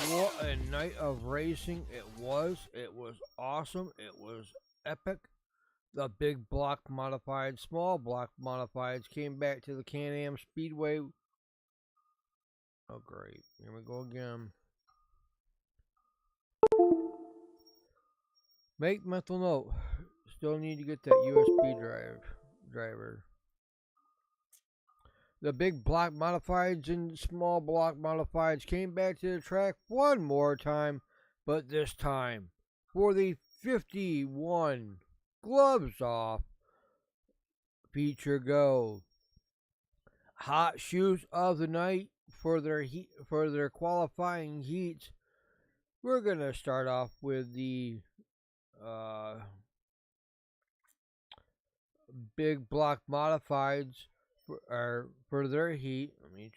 What a night of racing it was. It was awesome. It was epic. The big block modified, small block modifieds came back to the AM Speedway. Oh, great. Here we go again. Make mental note. Still need to get that USB driver. The big block modifieds and small block modifieds came back to the track one more time, but this time for the 51 gloves off feature go. Hot shoes of the night for their qualifying heats. We're gonna start off with the big block modifieds for their heat. Let me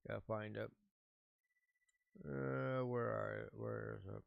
gotta find it. Where is it?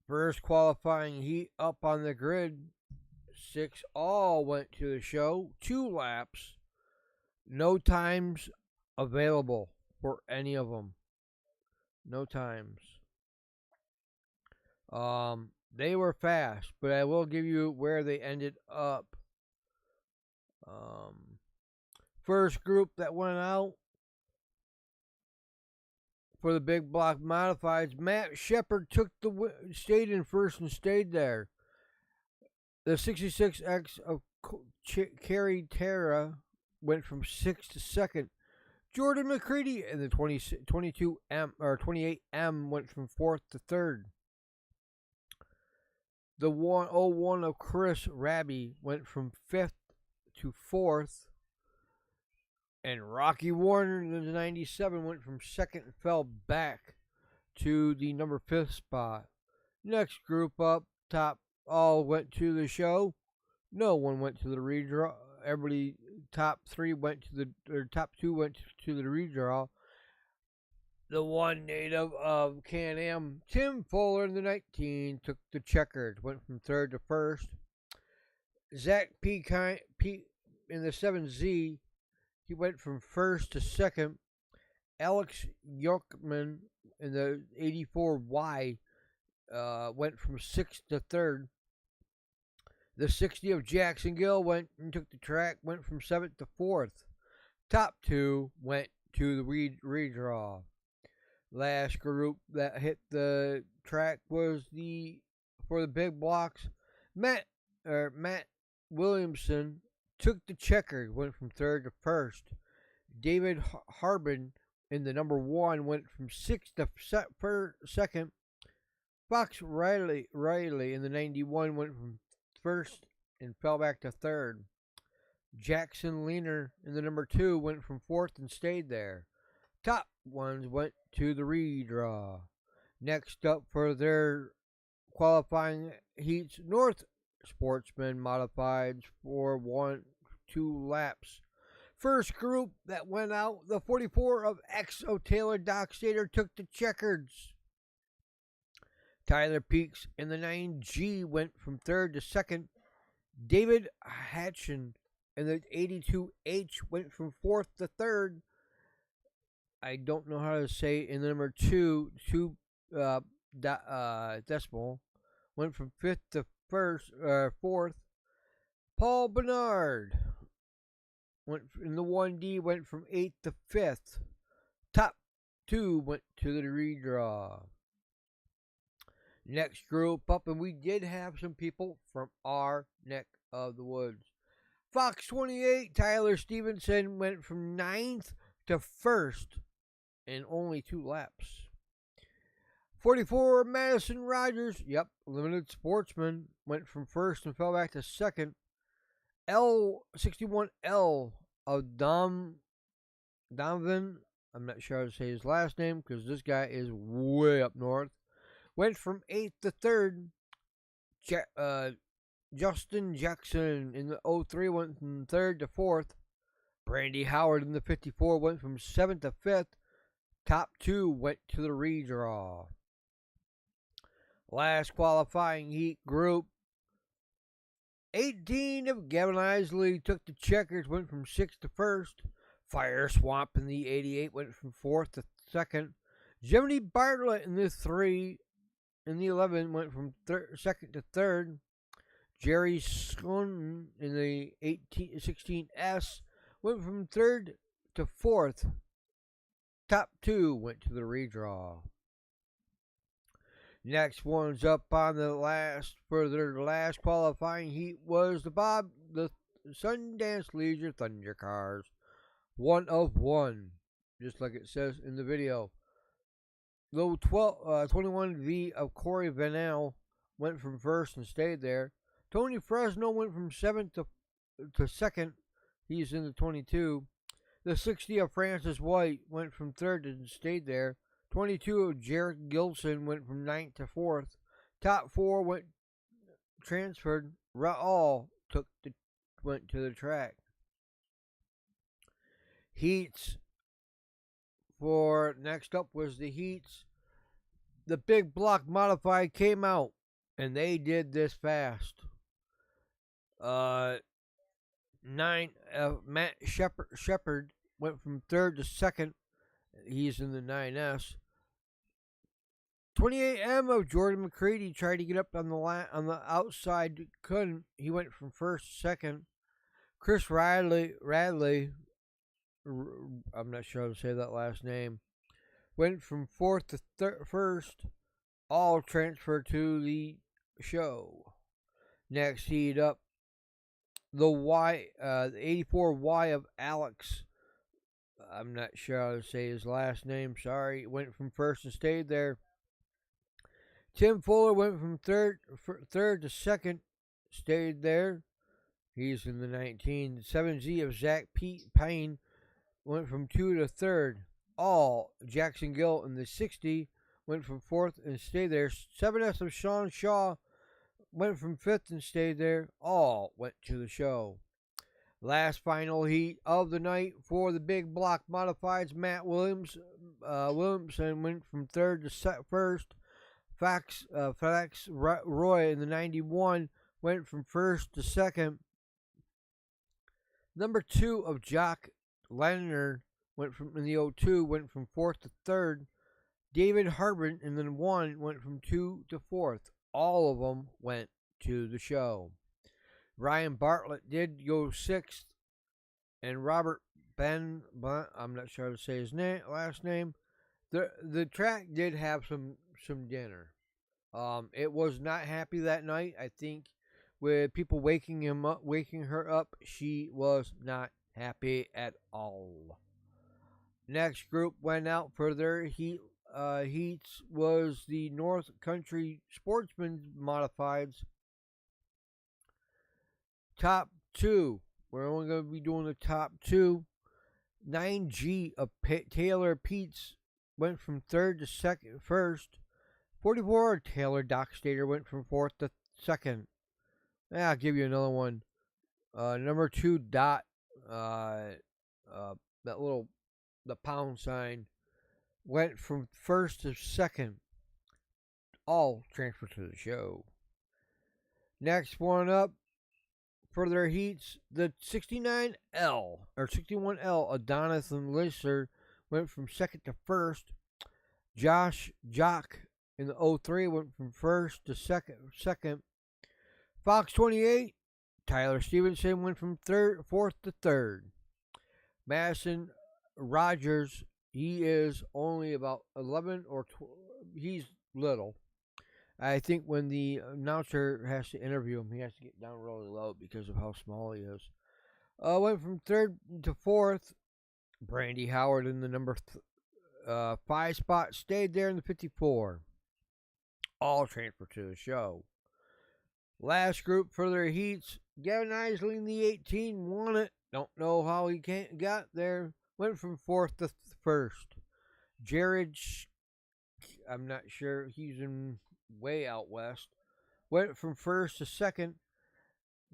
First qualifying heat up on the grid. 6 all went to the show. 2 laps. No times available for any of them. No times. They were fast, but I will give you where they ended up. First group that went out for the big block modifieds, Matt Shepard stayed in first and stayed there. The 66X of Kerry Terra went from 6th to 2nd. Jordan McCready and the 22M or 28M went from 4th to 3rd. The 101 of Chris Raby went from 5th to 4th. And Rocky Warner, the 97, went from 2nd and fell back to the number 5th spot. Next group up, top all went to the show. No one went to the redraw. Everybody, top 2 went to the redraw. The one native of Can-Am, Tim Fuller in the 19, took the checkered, went from 3rd to 1st. Zach P. in the 7Z, he went from 1st to 2nd. Alex Yorkman in the 84Y went from 6th to 3rd. The 60 of Jackson Gill went and took the track, went from 7th to 4th. Top 2 went to the redraw. Last group that hit the track was for the big blocks. Matt Williamson took the checker, went from 3rd to 1st. David Harbin in the number 1 went from 6th to 2nd. Fox Riley in the 91 went from 1st and fell back to 3rd. Jackson Leaner in the number 2 went from 4th and stayed there. Top ones went to the redraw. Next up for their qualifying heats, North Sportsman modifieds for 2 laps. First group that went out, the 44 of XO Taylor Doc Stater took the checkers. Tyler Peaks in the 9G went from 3rd to 2nd. David Hatchen in the 82H went from 4th to 3rd. I don't know how to say in the number 2 decimal. Went from 5th to 4th. Paul Bernard in the 1D went from 8th to 5th. Top 2 went to the redraw. Next group up, and we did have some people from our neck of the woods. Fox 28, Tyler Stevenson went from 9th to 1st in only 2 laps. 44, Madison Rogers, limited sportsman, went from 1st and fell back to 2nd. L61L of Donovan, I'm not sure how to say his last name because this guy is way up north, went from 8th to 3rd. Justin Jackson in the 03 went from 3rd to 4th. Brandy Howard in the 54 went from 7th to 5th. Top 2 went to the redraw. Last qualifying heat group. 18 of Gavin Isley took the checkers, went from 6th to 1st. Fire Swamp in the 88 went from 4th to 2nd. Jiminy Bartlett in the 3 in the 11 went from 2nd to 3rd. Jerry Scunton in the 16S went from 3rd to 4th. Top 2 went to the redraw. Next one's up on the last qualifying heat was the Sundance Leisure Thunder Cars. 1 of 1, just like it says in the video. The 21V of Corey Vanel went from 1st and stayed there. Tony Fresno went from 7th to 2nd. He's in the 22. The 60 of Francis White went from 3rd and stayed there. 22 of Jarek Gilson went from 9th to 4th. Top 4 went transferred. Raul went to the track. Heats for next up was the heats. The big block modified came out, and they did this fast. Matt Shepard went from 3rd to 2nd. He's in the 9S. 28M of Jordan McCready tried to get up on the outside, couldn't. He went from 1st to 2nd. Chris Radley, I'm not sure how to say that last name, went from 4th to 1st. All transferred to the show. Next heat up, the 84Y of Alex. I'm not sure how to say his last name. Sorry. Went from 1st and stayed there. Tim Fuller went from 3rd to 2nd. Stayed there. He's in the 19. 7Z of Zach Payne went from 2 to 3rd. All Jackson Gill in the 60 went from 4th and stayed there. 7S of Sean Shaw went from 5th and stayed there. All went to the show. Last final heat of the night for the big block modifieds. Matt Williamson went from 3rd to 1st. Fax Roy in the 91 went from 1st to 2nd. Number 2 of Jock Leonard in the 02 went from 4th to 3rd. David Harbin in the 1 went from 2 to 4th. All of them went to the show. Ryan Bartlett did go 6th, and Robert Ben, I'm not sure how to say his last name. The track did have some dinner. It was not happy that night. I think with people waking her up, she was not happy at all. Next group went out for their heats was the North Country Sportsman Modifieds. Top 2. We're only going to be doing the top 2. 9G of Taylor Peets went from 3rd to 1st. 44 Taylor Dockstader went from 4th to 2nd. I'll give you another one. Number 2 Dot. The pound sign went from 1st to 2nd. All transferred to the show. Next one up for their heats, the 61L Adonis and Lisser went from 2nd to 1st. Josh Jock in the 03 went from 1st to 2nd. Fox 28 Tyler Stevenson went from 4th to 3rd. Madison Rogers, he is only about 11 or 12. He's little. I think when the announcer has to interview him, he has to get down really low because of how small he is. Went from third to fourth. Brandy Howard in the number 5 spot, stayed there in the 54. All transferred to the show. Last group for their heats, Gavin Isley in the 18 won it. Don't know how he got there. Went from fourth to first. Jared, I'm not sure. He's in way out west. Went from first to second.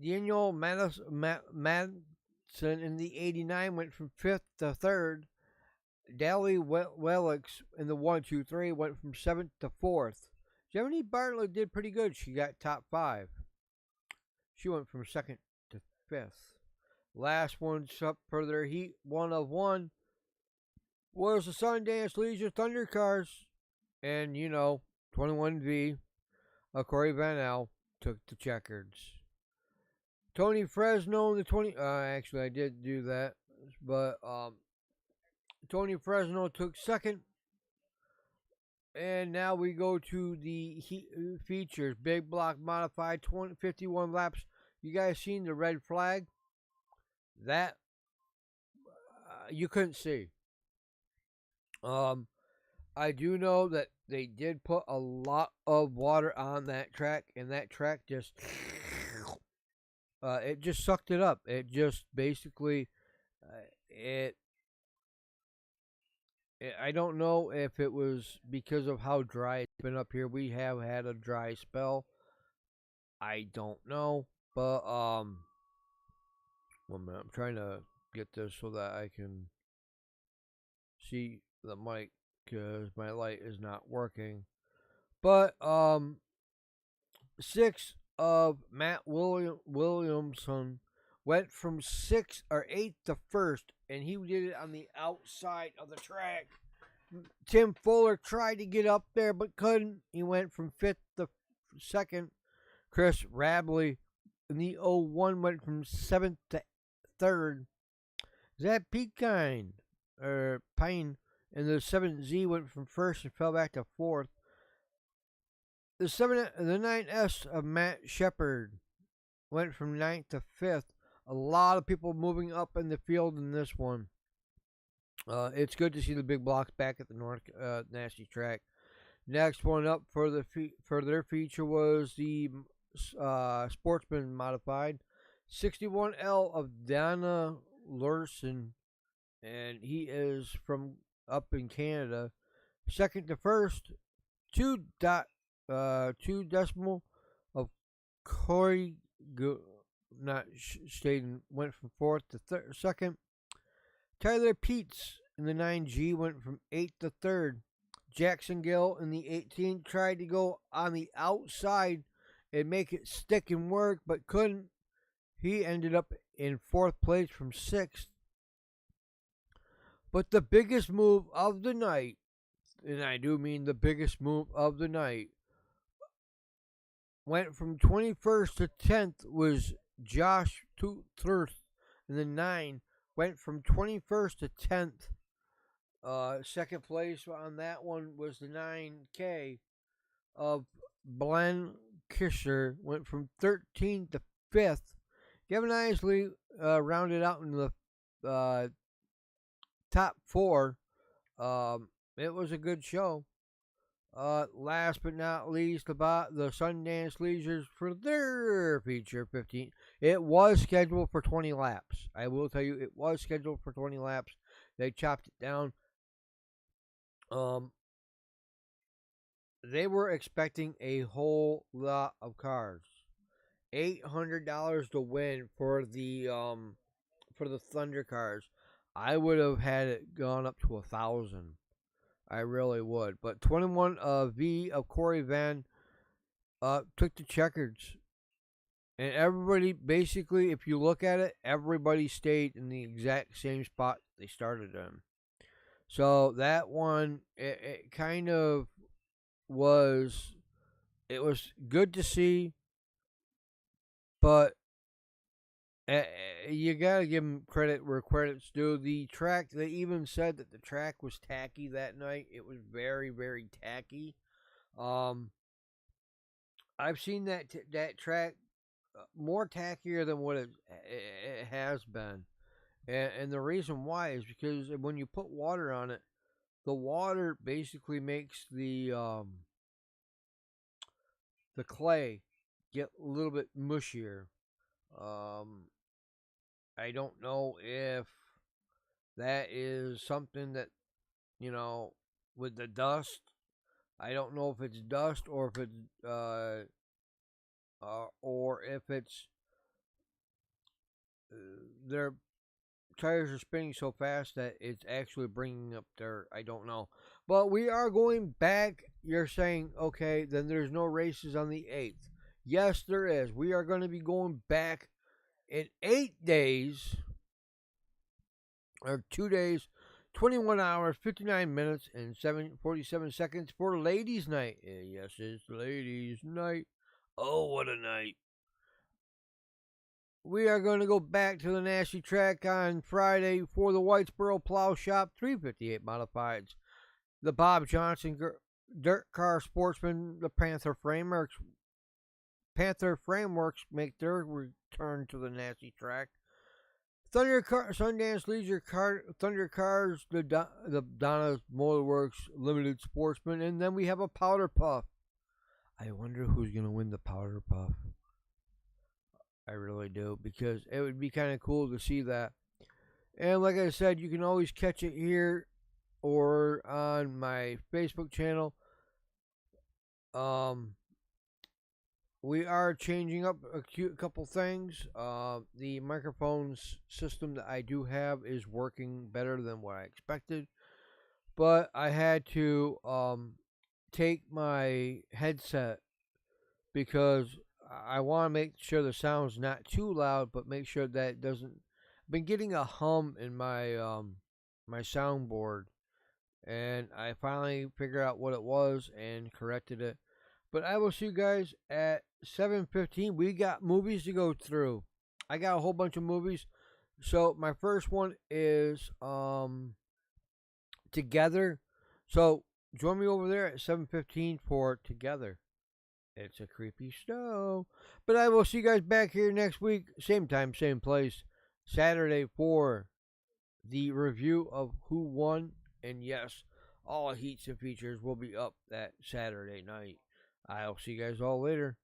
Daniel Madsen in the 89 went from fifth to third. Dally Wellix in the 1-2-3 went from seventh to fourth. Gemini Bartlett did pretty good. She got top 5. She went from second to fifth. Last one's up for their heat 1 of 1 was the Sundance Leisure Thunder Cars. And, 21V, Corey Van Al took the checkers. Tony Fresno in the 20. Actually, I did do that. But Tony Fresno took second. And now we go to the features. Big block modified, 51 laps. You guys seen the red flag? That you couldn't see. I do know that they did put a lot of water on that track, and that track just it just sucked it up. It just basically I don't know if it was because of how dry it's been up here. We have had a dry spell. I don't know, but one minute. I'm trying to get this so that I can see the mic because my light is not working. But 6 of Matt Williamson went from 6th or 8th to 1st, and he did it on the outside of the track. Tim Fuller tried to get up there but couldn't. He went from 5th to 2nd. Chris Rabley in the 01 went from 7th to 3rd. Zach Pine in the 7Z went from 1st and fell back to 4th. The 9S of Matt Shepard went from 9th to 5th. A lot of people moving up in the field in this one. It's good to see the big blocks back at the North Nasty track. Next one up for their feature was the Sportsman Modified 61L of Dana Lurson, and he is from up in Canada. Second to first, 2 decimal of Corey. Staden went from 4th to 2nd. Tyler Peets in the 9G went from 8th to 3rd. Jackson Gill in the 18 tried to go on the outside and make it stick and work, but couldn't. He ended up in 4th place from 6th. But the biggest move of the night, and I do mean the biggest move of the night, went from 21st to 10th was Josh Thurst in the 9. Went from 21st to 10th. Second place on that one was the 9K of Glenn Kisher. Went from 13th to 5th. Gavin Isley rounded out in the top 4. It was a good show. Last but not least, about the Sundance Leisures for their feature 15. It was scheduled for 20 laps. I will tell you, it was scheduled for 20 laps. They chopped it down. They were expecting a whole lot of cars. $800 to win for the Thunder cars. I would have had it gone up to 1,000. I really would. But 21 V of Corey Van took the checkers. And everybody, basically, if you look at it, everybody stayed in the exact same spot they started in. So that one, it kind of was, it was good to see. But You gotta give them credit where credit's due. The track, they even said that the track was tacky that night. It was very, very tacky. Um, I've seen that track more tackier than what it has been, and the reason why is because when you put water on it, the water basically makes the clay get a little bit mushier. Um, I don't know if that is something that, you know, with the dust. I don't know if it's dust or if it's uh, their tires are spinning so fast that it's actually bringing up dirt. I don't know, but we are going back. You're saying okay, then there's no races on the 8th. Yes, there is. We are going to be going back in 8 days or 2 days, 21 hours, 59 minutes, and 47 seconds for Ladies' Night. Yes, it's Ladies' Night. Oh, what a night. We are going to go back to the nasty track on Friday for the Whitesboro Plow Shop 358 Modifieds. The Bob Johnson Dirt Car Sportsman, the Panther Frameworks make their return to the nasty track. Sundance Leisure Thunder Cars, the Donna's Motorworks Limited Sportsman, and then we have a Powder Puff. I wonder who's going to win the Powder Puff. I really do, because it would be kind of cool to see that. And like I said, you can always catch it here or on my Facebook channel. We are changing up a couple things. The microphones system that I do have is working better than what I expected, but I had to take my headset because I want to make sure the sound's not too loud, but make sure that it doesn't. I've been getting a hum in my soundboard, and I finally figured out what it was and corrected it. But I will see you guys at 7:15. We got movies to go through. I got a whole bunch of movies. So my first one is Together. So join me over there at 7:15 for Together. It's a creepy show. But I will see you guys back here next week, same time, same place, Saturday for the review of Who Won. And yes, all heats and features will be up that Saturday night. I'll see you guys all later.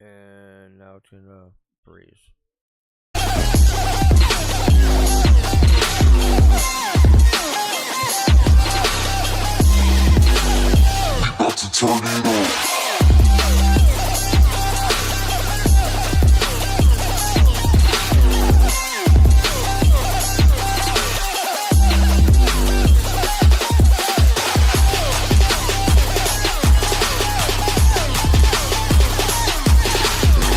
And now it's gonna freeze.